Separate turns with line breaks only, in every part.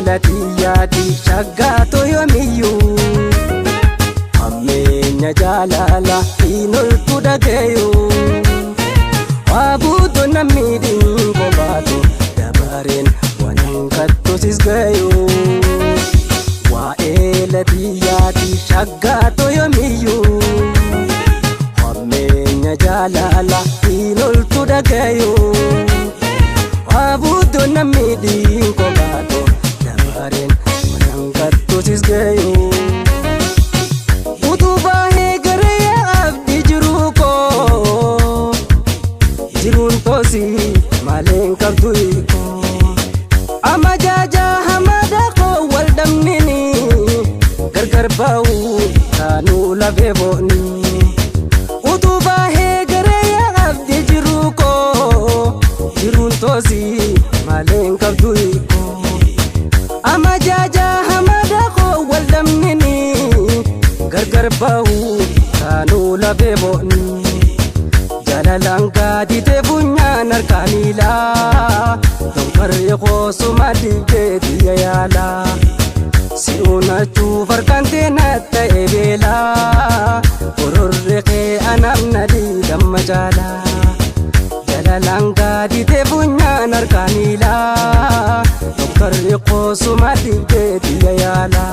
Waa'eelatiyaati shaggaatoo yoomiyyuu ammeenya jaalala inoltu dhagayuu waabuuto nammiidhiin kophaatu dabareen waan kattosis gayuu Waa'eelatiyaati shaggaatoo yoomiyyuu ammeenya jaalala inoltu dhagayuu waabuuto nammiidhiin kophaatu dabareen waan kattosis gayuu Malen kabdu iko ama jaja hamada ko wal damnini gargar bau kanu labe boni utuba he gare ya abdi jiruko jirun tosi malen kabdu iko ama jaja hamada ko wal damnini gargar bau kanu labe boni Jalalanka dite bunyan arkanila Tongkar yako sumadike diya yala Siuna chufar kante natta ebela Ururreke anam nadi dammajala Jalalanka dite bunyan arkanila Tongkar yako sumadike diya yala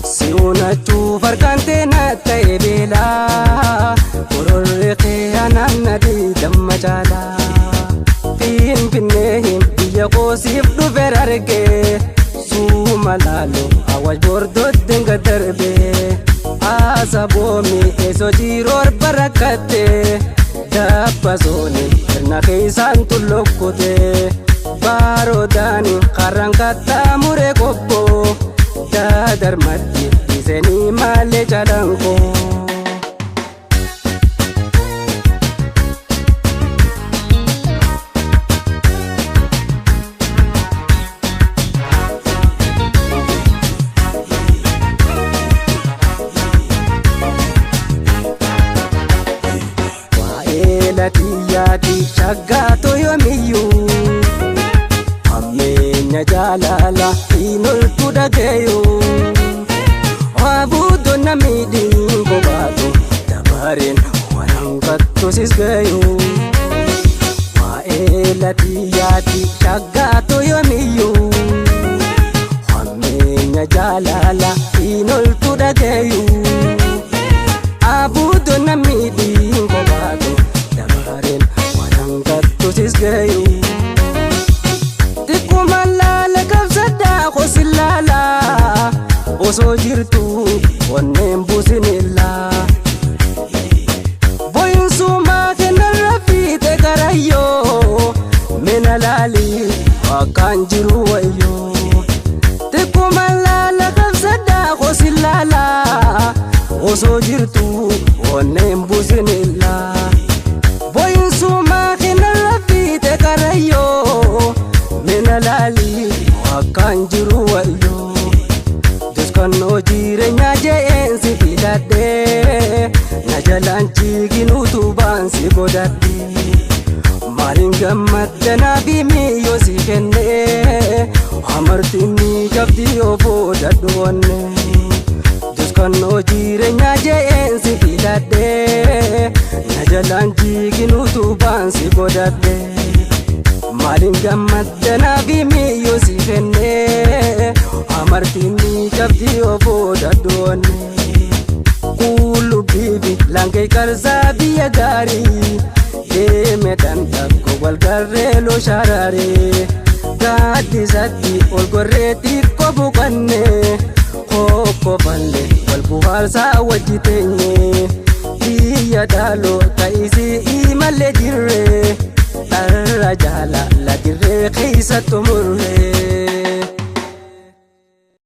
Siuna chufar kante natta ebela Ururreke anam nadi dammajala Fin pinnehin biyya qoosiif dhufeer arge Suuma laalo awwaaj bordodden gad darbe Asa boomi eesoo jiroor barakkatte Dabba zooni sirna keeysaan tullokkote Baarodaani qarraan kattaamure qobbo Daadar maddi dhiisanii maalee jaalanko Waa'eelatiyaati shaggaatoo yoomiyyuu ammeenya jaalala inoltu dhagayuu waabuuto nammiidhiin kophaatu dabareen waan kattosis gayuu Waa'eelatiyaati shaggaatoo yoomiyyuu ammeenya jaalala inoltu dhagayuu waabuuto nammiidhiin kophaatu dabareen waan kattosis gayuu Tikkuma laala kabsadhaa qoosilaala osoo jirtu onneen buusinilla Boyinsumaa kennarra fiite garayyoo mina laali akkaan jiru wayyoo Tikkuma laala kabsadhaa qoosilaala osoo jirtu onneen buusinilla Boyinsumaa kennarra fiite garayyoo mina laali akkaan jiru wayyoo Duskannoo jireenyaa jeensi filadhee na jalaan jiigin utubaan si godhadhe Maaliin gammaddanaa fi miyyoo si kennee amartiin ni jabdi yoo boodadhu onne Duskannoo jireenyaa jeensi filadhee na jalaan jiigin utubaan si godhadhe Maaliin gammaddanaa fi miyyoo si kennee amartiin ni jabdi yoo boodadhu onne Qullubbii laangee qarsaa biyya gaarii Deeme dandakko wal garree loo sharaaree Gaaddisatti ol gorree xiqqoo buqanne Kokkofalle wal buhaarsaa wajji teenye Biyya dhaaloo ta'isii imallee jirre Dharra jaalala dirree keessa tumurre